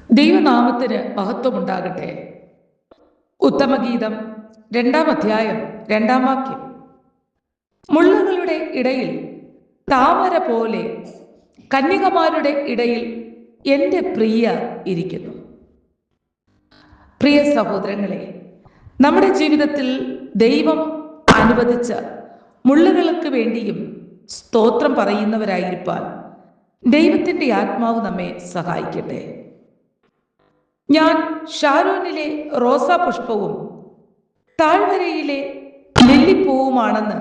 ദൈവനാമത്തിന് മഹത്വമുണ്ടാകട്ടെ. ഉത്തമഗീതം 2-ാം അധ്യായം 2-ാം വാക്യം. മുള്ളുകളുടെ ഇടയിൽ താമര പോലെ കന്യകമാരുടെ ഇടയിൽ എൻ്റെ പ്രിയ ഇരിക്കുന്നു. പ്രിയ സഹോദരങ്ങളെ, നമ്മുടെ ജീവിതത്തിൽ ദൈവം അനുവദിച്ച മുള്ളുകൾക്ക് വേണ്ടിയും സ്തോത്രം പറയുന്നവരായിരിക്കാൻ ദൈവത്തിൻ്റെ ആത്മാവ് നമ്മെ സഹായിക്കട്ടെ. ഞാൻ ഷാരോനിലെ റോസാ പുഷ്പവും താഴ്വരയിലെ ലില്ലിപ്പൂവുമാണെന്ന്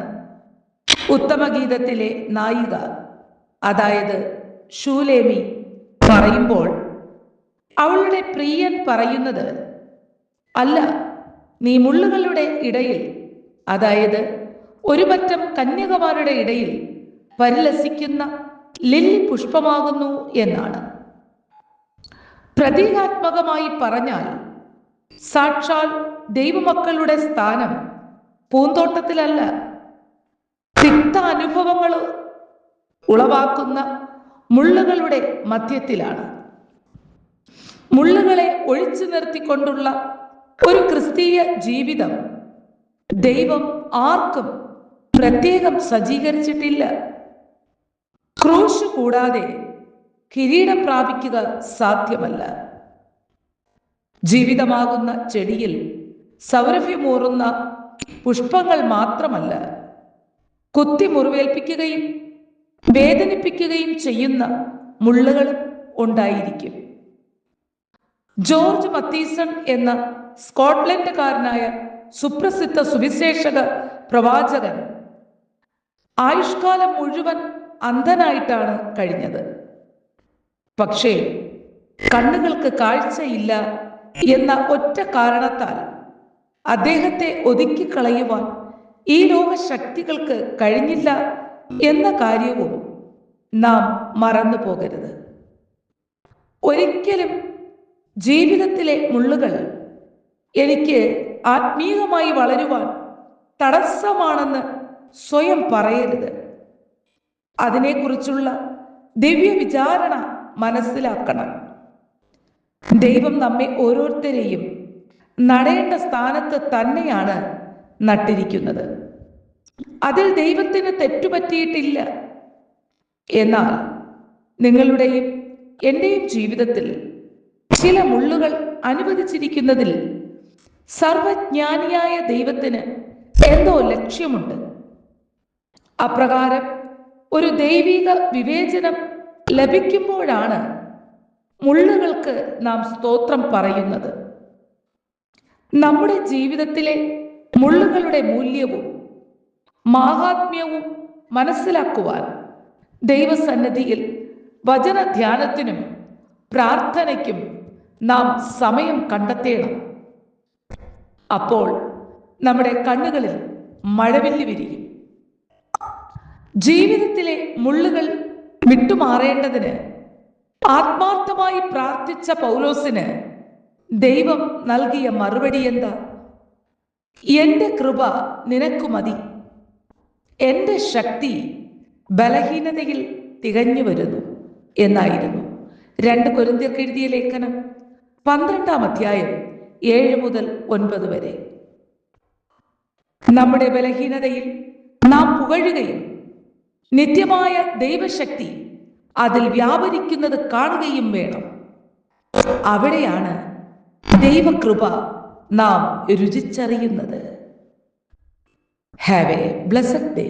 ഉത്തമഗീതത്തിലെ നായിക, അതായത് ശൂലേമി പറയുമ്പോൾ അവളുടെ പ്രിയൻ പറയുന്നത്, അല്ല, നീ മുള്ളുകളുടെ ഇടയിൽ, അതായത് ഒരു പറ്റം കന്യകമാരുടെ ഇടയിൽ പരിലസിക്കുന്ന ലില്ലി പുഷ്പമാകുന്നു എന്നാണ്. പ്രതീകാത്മകമായി പറഞ്ഞാൽ സാക്ഷാൽ ദൈവമക്കളുടെ സ്ഥാനം പൂന്തോട്ടത്തിലല്ല, തിക്ത അനുഭവങ്ങൾ ഉളവാക്കുന്ന മുള്ളുകളുടെ മധ്യത്തിലാണ്. മുള്ളുകളെ ഒഴിച്ചു നിർത്തിക്കൊണ്ടുള്ള ഒരു ക്രിസ്തീയ ജീവിതം ദൈവം ആർക്കും പ്രത്യേകം സജ്ജീകരിച്ചിട്ടില്ല. ക്രൂശ് കൂടാതെ കിരീടം പ്രാപിക്കുക സാധ്യമല്ല. ജീവിതമാകുന്ന ചെടിയിൽ സൗരഭ്യമൂറുന്ന പുഷ്പങ്ങൾ മാത്രമല്ല, കുത്തി മുറിവേൽപ്പിക്കുകയും വേദനിപ്പിക്കുകയും ചെയ്യുന്ന മുള്ളുകളും ഉണ്ടായിരിക്കും. ജോർജ് മത്തീസൺ എന്ന സ്കോട്ട്ലൻഡുകാരനായ സുപ്രസിദ്ധ സുവിശേഷക പ്രവാചകൻ ആയുഷ്കാലം മുഴുവൻ അന്ധനായിട്ടാണ് കഴിഞ്ഞത്. പക്ഷേ കണ്ണുകൾക്ക് കാഴ്ചയില്ല എന്ന ഒറ്റ കാരണത്താൽ അദ്ദേഹത്തെ ഒതുക്കിക്കളയുവാൻ ഈ ലോക ശക്തികൾക്ക് കഴിഞ്ഞില്ല എന്ന കാര്യവും നാം മറന്നു പോകരുത്. ഒരിക്കലും ജീവിതത്തിലെ മുള്ളുകൾ എനിക്ക് ആത്മീയമായി വളരുവാൻ തടസ്സമാണെന്ന് സ്വയം പറയരുത്. അതിനെക്കുറിച്ചുള്ള ദിവ്യ വിചാരണ മനസ്സിലാക്കണം. ദൈവം നമ്മെ ഓരോരുത്തരെയും നടേണ്ട സ്ഥാനത്ത് തന്നെയാണ് നട്ടിരിക്കുന്നത്. അതിൽ ദൈവത്തിന് തെറ്റുപറ്റിയിട്ടില്ല. എന്നാൽ നിങ്ങളുടെയും എൻ്റെയും ജീവിതത്തിൽ ചില മുള്ളുകൾ അനുവദിച്ചിരിക്കുന്നതിൽ സർവജ്ഞാനിയായ ദൈവത്തിന് എന്തോ ലക്ഷ്യമുണ്ട്. അപ്രകാരം ഒരു ദൈവിക വിവേചനം ലഭിക്കുമ്പോഴാണ് മുള്ളുകൾക്ക് നാം സ്തോത്രം പറയുന്നത്. നമ്മുടെ ജീവിതത്തിലെ മുള്ളുകളുടെ മൂല്യവും മാഹാത്മ്യവും മനസ്സിലാക്കുവാൻ ദൈവസന്നിധിയിൽ വചനധ്യാനത്തിനും പ്രാർത്ഥനയ്ക്കും നാം സമയം കണ്ടെത്തേണം. അപ്പോൾ നമ്മുടെ കണ്ണുകളിൽ മഴവില്ല് വിരിയും. ജീവിതത്തിലെ മുള്ളുകൾ വിട്ടുമാറേണ്ടതിന് ആത്മാർത്ഥമായി പ്രാർത്ഥിച്ച പൗലോസിന് ദൈവം നൽകിയ മറുപടി എന്താ? എൻ്റെ കൃപ നിനക്ക് മതി, എൻ്റെ ശക്തി ബലഹീനതയിൽ തികഞ്ഞു വരുന്നു എന്നായിരുന്നു. 2 കൊരിന്ത്യർക്ക് എഴുതിയ ലേഖനം 12-ാം അധ്യായം 7 മുതൽ 9 വരെ. നമ്മുടെ ബലഹീനതയിൽ നാം പുകഴുകയും നിത്യമായ ദൈവശക്തി അതിൽ വ്യാപരിക്കുന്നത് കാണുകയും വേണം. അവിടെയാണ് ദൈവകൃപ നാം രുചിച്ചറിയുന്നത്. Have a blessed day.